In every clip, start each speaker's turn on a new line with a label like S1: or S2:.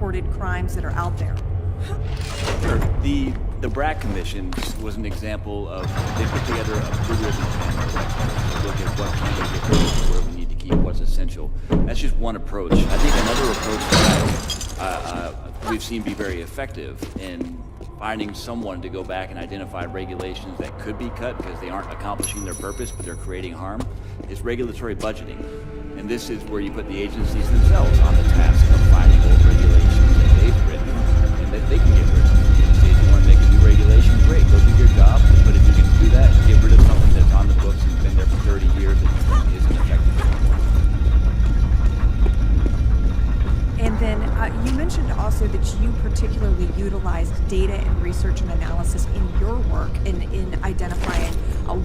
S1: reported crimes that are out there.
S2: Sure. The BRAC Commission was an example of, they put together a blue ribbon panel to look at what can we get rid of, where we need to keep, what's essential. That's just one approach. I think another approach that we've seen be very effective in finding someone to go back and identify regulations that could be cut because they aren't accomplishing their purpose, but they're creating harm, is regulatory budgeting. And this is where you put the agencies themselves on the task of finding old regulations that they've written and that they can get rid of. Say if you want to make a new regulation, great, go do your job. But if you can do that, get rid of something that's on the books and been there for 30 years and isn't effective anymore.
S1: And then you mentioned also that you particularly utilized data and research and analysis in your work in identifying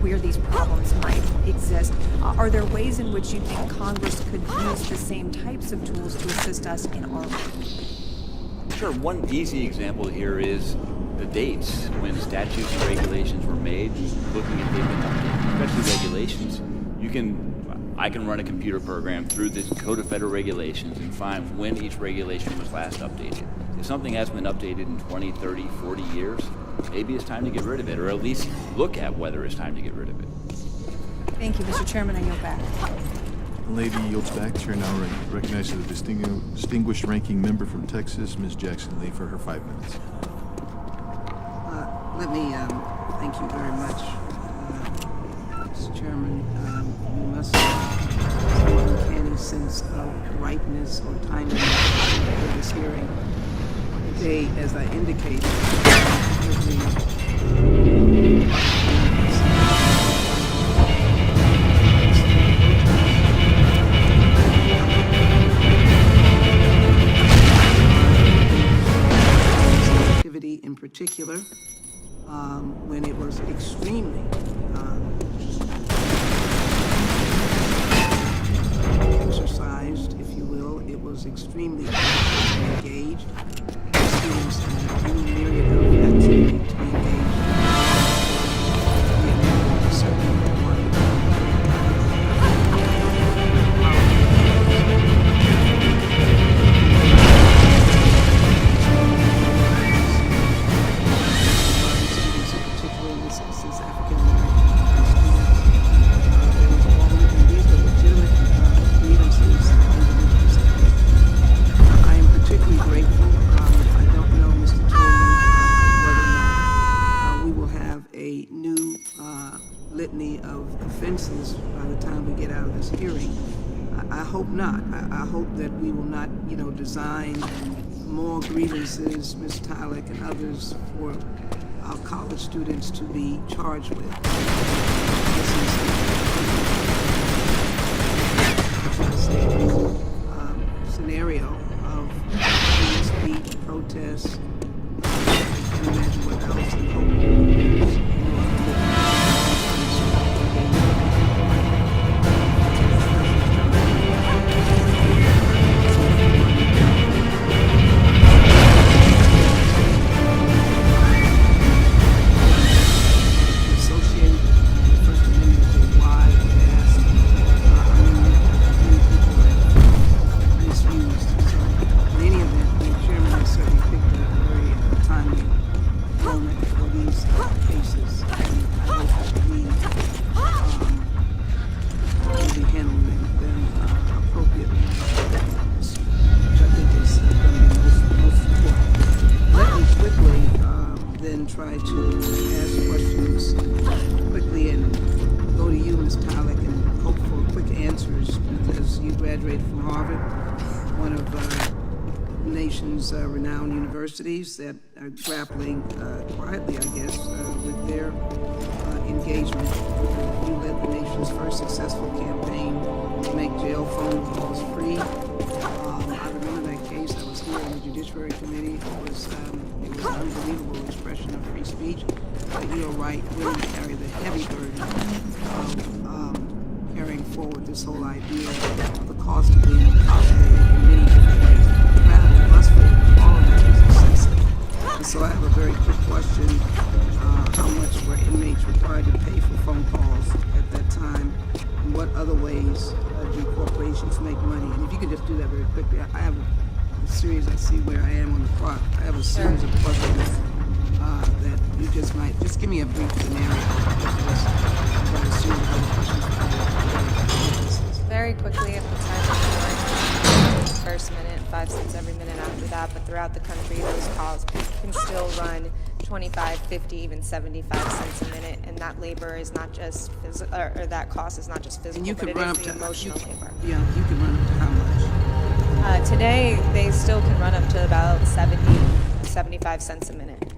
S1: where these problems might exist. Are there ways in which you think Congress could use the same types of tools to assist us in our work?
S2: Sure. One easy example here is the dates when statutes and regulations were made, looking at different, especially regulations. I can run a computer program through this Code of Federal Regulations and find when each regulation was last updated. If something hasn't been updated in 20, 30, 40 years, maybe it's time to get rid of it, or at least look at whether it's time to get rid of it.
S1: Thank you, Mr. Chairman. I yield back.
S3: The lady yields back. Chair now recognizes the distinguished ranking member from Texas, Ms. Jackson Lee, for her 5 minutes.
S4: Let me thank you very much, Mr. Chairman. You must have some uncanny sense of rightness or timing for this hearing. Today, as I indicated, activity in particular, when it was extremely exercised, if you will. It was extremely engaged. Students had any myriad of activity to be engaged students in particular, in this instance, African American students. There was all these were legitimate grievances I am particularly grateful. I don't know, Mr. Chairman, whether or not we will have a new litany of offenses by the time we get out of this hearing. I hope not. I hope that we will not, design more grievances, Ms. Tyler and others, for our college students to be charged with. This is a scenario of free speech, protests. I can't imagine what else and hope. Try to ask questions quickly and go to you, Ms. Pollack, and hope for quick answers, because you graduated from Harvard, one of the nation's renowned universities that are grappling quietly, I guess, with their engagement. You led the nation's first successful campaign to make jail phone calls free. I remember that case. I was here in the Judiciary Committee. It was an unbelievable expression of free speech. But you are right, women carry the heavy burden of carrying forward this whole idea of the cost of being incarcerated in many different ways. Travel, bus fare, all of that is excessive. And so I have a very quick question. How much were inmates required to pay for phone calls at that time? What other ways do corporations make money? And if you could just do that very quickly. I have a serious I see where I am on the clock. I have a series of questions that you just might just give me a brief scenario. I've got a series of other questions for you.
S5: Very quickly at the time of the first minute, 5 cents every minute after that, but throughout the country, those calls can still run 25, 50, even 75 cents a minute, and that labor is not just or that cost is not just physical,
S4: And you
S5: but
S4: could
S5: it
S4: run
S5: is
S4: up
S5: the
S4: to
S5: emotional labor.
S4: Yeah, you can run up to how much?
S5: Today, they still can run up to about 70, 75 cents a minute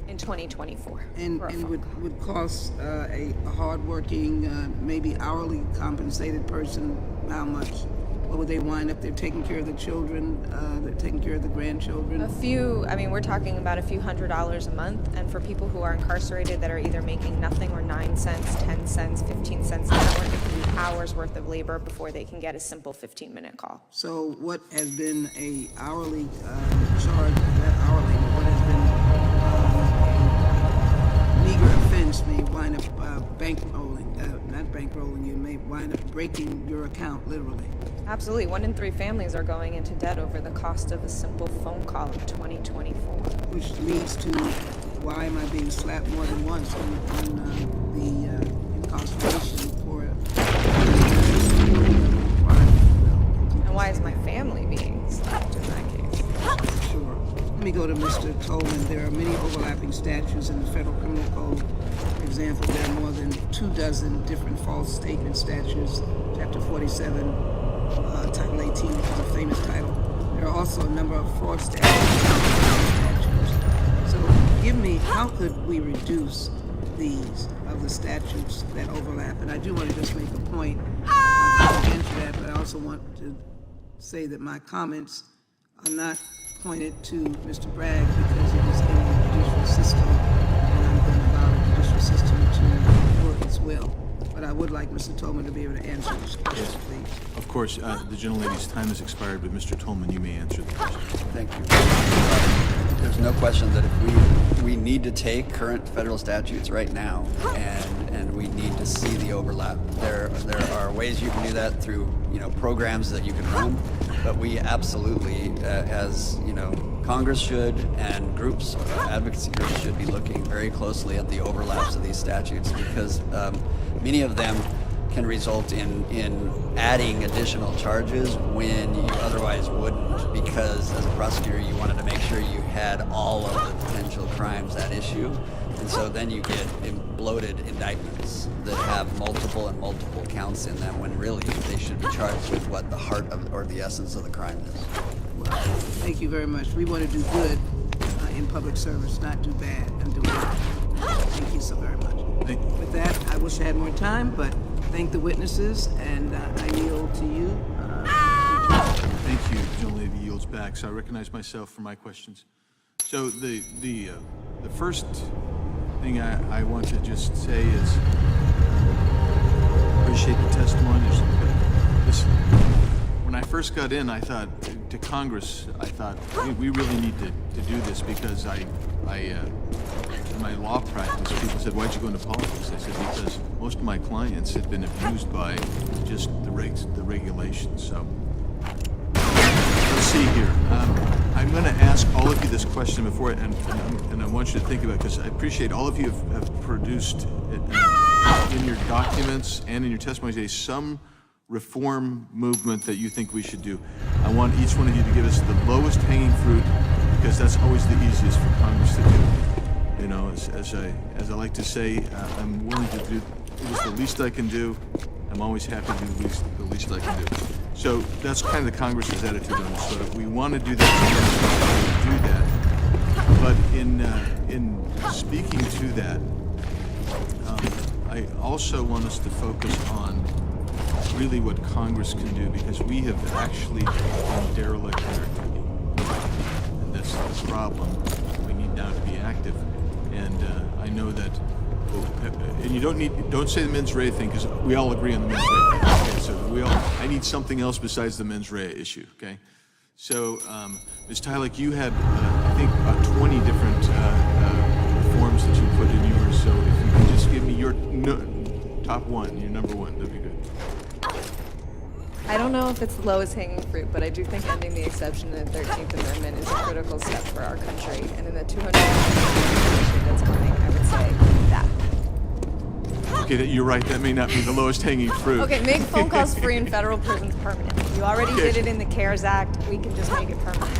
S5: in 2024.
S4: And
S5: for a phone call.
S4: would cost a hardworking, maybe hourly compensated person how much? What would they wind up? They're taking care of the children, they're taking care of the grandchildren.
S5: We're talking about a few $100s a month, and for people who are incarcerated that are either making nothing or 9 cents, 10 cents, 15 cents an hour, it can be hours worth of labor before they can get a simple 15-minute call.
S4: So what has been a hourly charge, that hourly, what has been a meager offense may wind up not bankrolling you, may wind up breaking your account, literally.
S5: Absolutely. 1 in 3 families are going into debt over the cost of a simple phone call in 2024.
S4: Which leads to why am I being slapped more than once on the incarceration for
S5: And why is my family being slapped in that case?
S4: Sure. Let me go to Mr. Tolman. There are many overlapping statutes in the Federal Criminal Code. For example, there are more than 24 different false statement statutes, Chapter 47, Title 18, which is a famous title. There are also a number of fraud statutes. So give me, how could we reduce these of the statutes that overlap? And I do want to just make a point into that, but I also want to say that my comments are not pointed to Mr. Bragg because it is in the judicial system, and I'm going to allow the judicial system to work its will. But I would like Mr. Tolman to be able to answer this question, please.
S3: Of course, the gentlelady's time has expired, but Mr. Tolman, you may answer the question.
S6: Thank you. There's no question that if we need to take current federal statutes right now and we need to see the overlap. There are ways you can do that through programs that you can run, but we absolutely, as Congress should and groups, advocacy groups should be looking very closely at the overlaps of these statutes because many of them can result in adding additional charges when you otherwise wouldn't, because as a prosecutor you wanted to make sure you had all of the potential crimes at issue, and so then you get bloated indictments that have multiple counts in them when really they should be charged with what the heart of or the essence of the crime is.
S4: Well, thank you very much. We want to do good in public service, not do bad and do bad. Thank you so very much.
S3: Thank you.
S4: With that, I wish I had more time, but thank the witnesses, and I yield to you.
S3: Thank you, gentlelady yields back. So I recognize myself for my questions. So the first thing I want to just say is appreciate the testimony. Listen, when I first got in, I thought to Congress, we really need to do this because in my law practice, people said, "Why'd you go into politics?" I said, "Because most of my clients had been abused by just the regulations." So let's see here. I'm going to ask all of you this question before, and I want you to think about it because I appreciate all of you have produced in your documents and in your testimony today some reform movement that you think we should do. I want each one of you to give us the lowest hanging fruit because that's always the easiest for Congress to do. As I like to say, I'm willing to do it is the least I can do. I'm always happy to do the least I can do. So that's kind of the Congress's attitude on this. So if we want to do that, we do that. But in speaking to that, I also want us to focus on really what Congress can do because we have actually been derelict in our duty. And that's the problem. We need now to be active. And I know that, and you don't say the mens rea thing because we all agree on the mens rea thing. Okay, so I need something else besides the mens rea issue, okay? So, Ms. Tylik, you had, I think, about 20 different forms that you put in yours. So if you could just give me your top one, your number one, that'd be good.
S5: I don't know if it's the lowest hanging fruit, but I do think ending the exception in the 13th Amendment is a critical step for our country. And in the 200 that's coming, I would say that.
S3: Okay, you're right. That may not be the lowest hanging fruit.
S5: Okay, make phone calls free in federal prisons permanent. You already did it in the CARES Act. We can just make it permanent.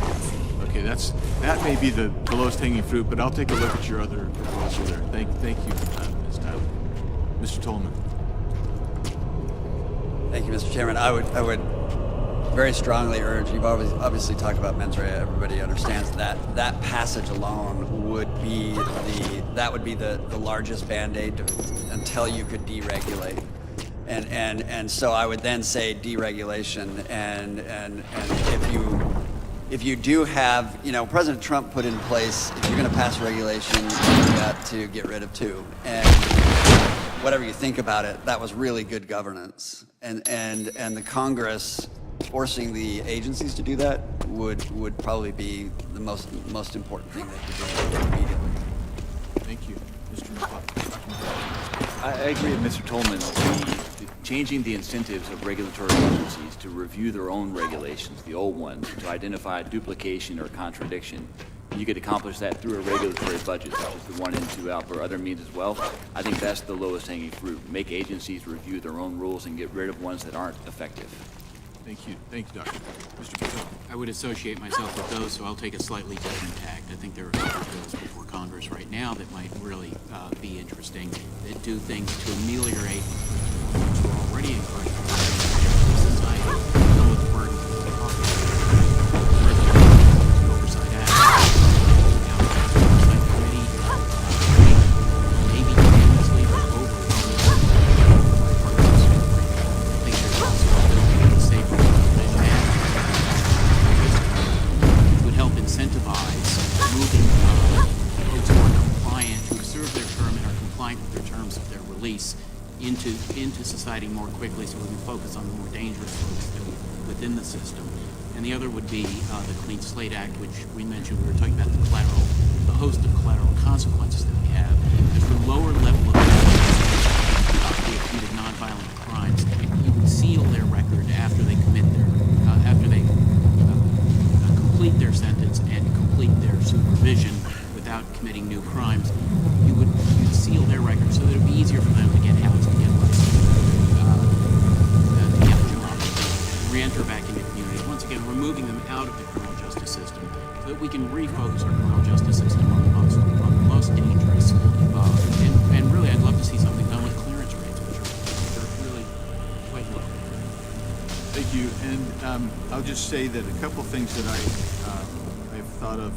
S3: Okay, that may be the lowest hanging fruit, but I'll take a look at your other proposal there. Thank you, Ms. Tyler. Mr. Tolman.
S6: Thank you, Mr. Chairman. I would very strongly urge, you've obviously talked about mens rea, everybody understands that passage alone would be the largest Band-Aid until you could deregulate. And so I would then say deregulation, and if you do have, President Trump put in place, if you're going to pass regulation, you've got to get rid of two. And whatever you think about it, that was really good governance. And the Congress forcing the agencies to do that would probably be the most important thing they could do immediately.
S3: Thank you, Mr. McCloughan.
S2: I agree with Mr. Tolman. Changing the incentives of regulatory agencies to review their own regulations, the old ones, to identify duplication or contradiction. You could accomplish that through a regulatory budget, such as the 1 in, 2 out, or other means as well. I think that's the lowest hanging fruit. Make agencies review their own rules and get rid of ones that aren't effective.
S3: Thank you, Doctor. Mr. Patel.
S7: I would associate myself with those, so I'll take a slightly different tact. I think there are other bills before Congress right now that might really be interesting, that do things to ameliorate what's already incarcerated in society. Some of the burden of the Oversight Act. Now, Oversight Committee, maybe unanimously, but overwhelmingly bipartisan support. I think there's also a bill to Safer Supervision Act. Would help incentivize moving folks who are compliant, who serve their term and are compliant with their terms of their release into society more quickly, so we can focus on the more dangerous folks within the system. And the other would be the Clean Slate Act, which we mentioned. We were talking about the host of collateral consequences that we have. As the lower level of who have committed nonviolent crimes, you would seal their record after they complete their sentence and complete their supervision without committing new crimes. You'd seal their record so that it would be easier for them to get housing, get to get jobs, re-enter back into communities. Once again, removing them out of the criminal justice system so that we can refocus our criminal justice system on the most dangerous. And really, I'd love to see something done with clearance rates, which are really quite low.
S3: Thank you. And I'll just say that a couple things that I've thought of.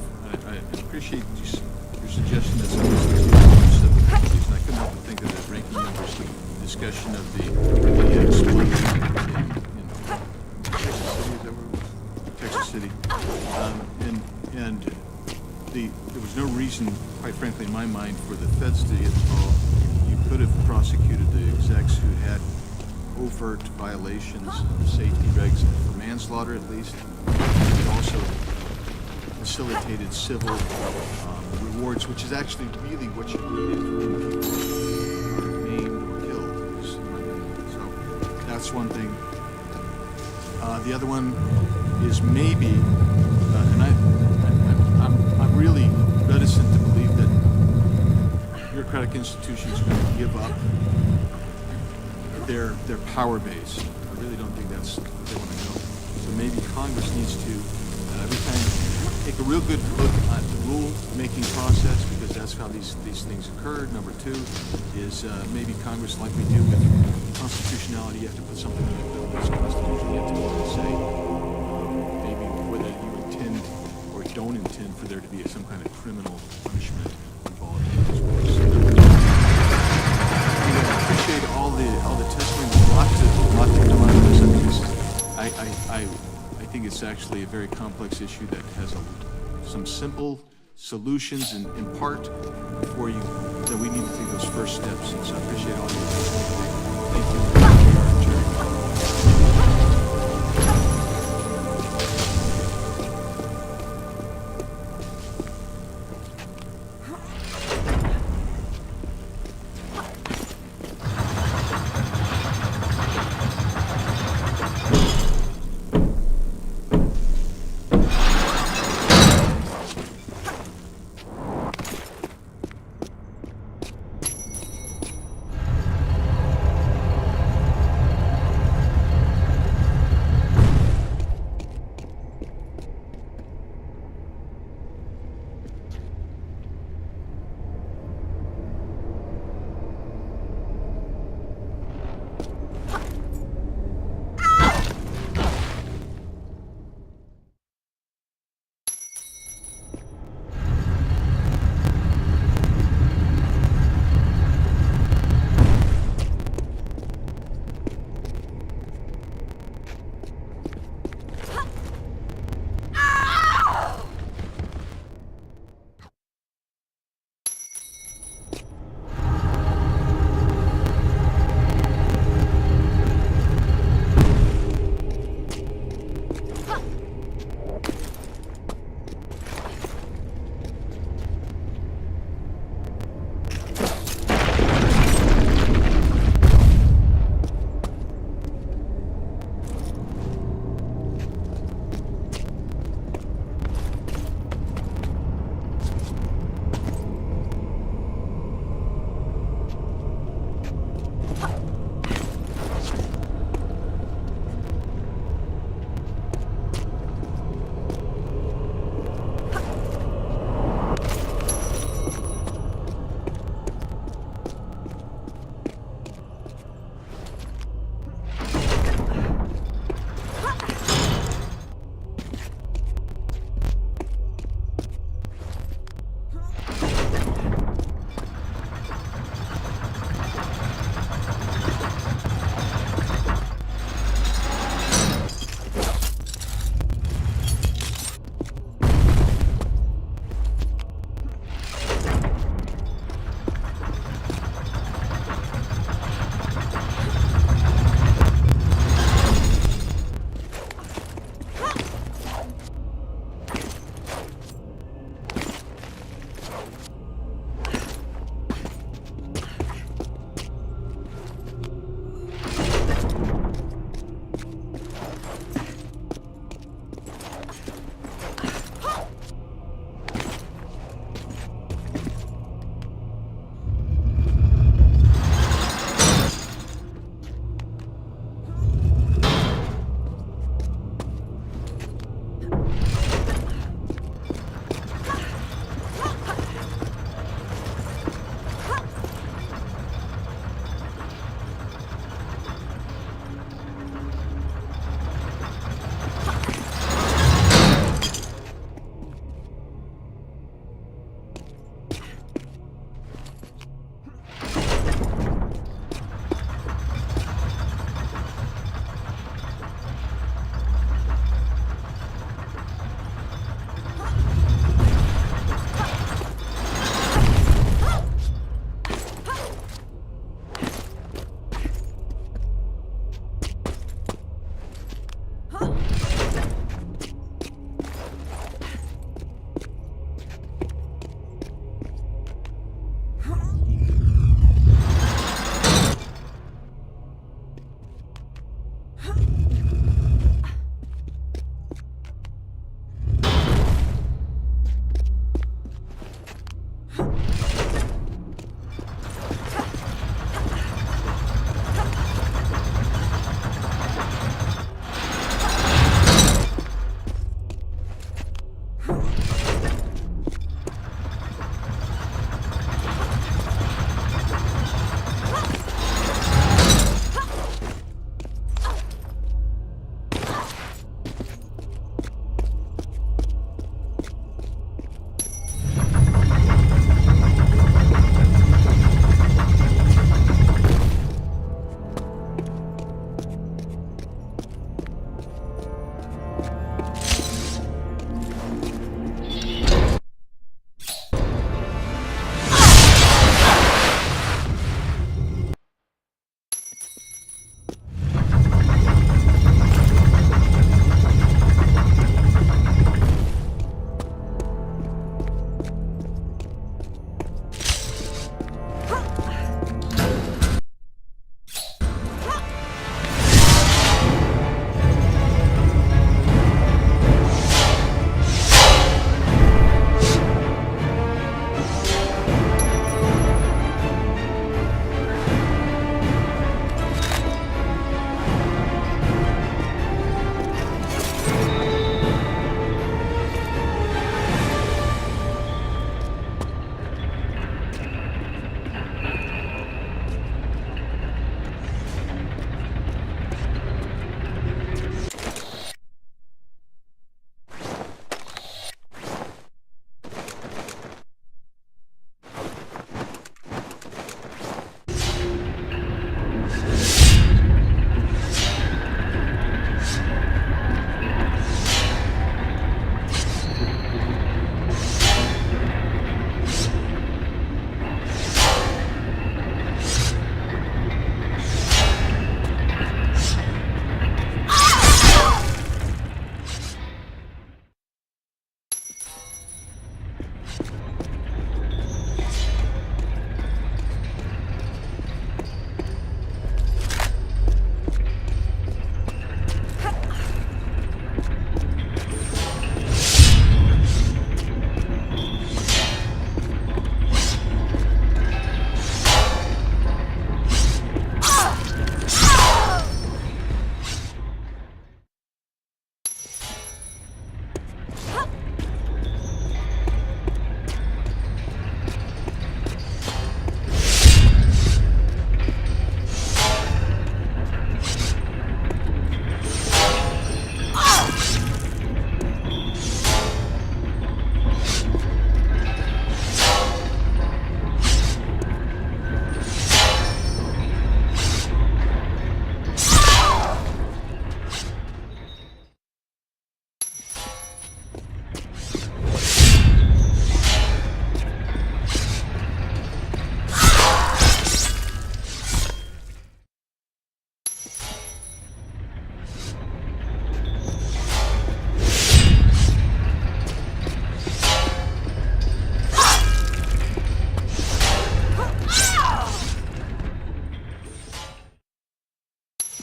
S3: I appreciate your suggestion that some of these civil penalties, and I couldn't help but think of the ranking member's discussion of the explosion in Texas City. Is that where it was? Texas City. There was no reason, quite frankly, in my mind, for the feds to get involved. You could have prosecuted the execs who had overt violations of the safety regs for manslaughter, at least. It also facilitated civil rewards, which is actually really what you needed when people are maimed or killed. So that's one thing. The other one is maybe, and I'm really reticent to believe that bureaucratic institutions are going to give up their power base. I really don't think that's where they want to go. So maybe Congress needs to every time take a real good look at the rule-making process, because that's how these things occur. Number two is maybe Congress, like we do with constitutionality, you have to put something in the bill that's constitutional. You have to be able to say maybe whether you intend or don't intend for there to be some kind of criminal punishment involved in this course. I appreciate all the testimony. There's a lot to come out of this. I think it's actually a very complex issue that has some simple solutions in part that we need to take those first steps. And so I appreciate all your testimony today. Thank you.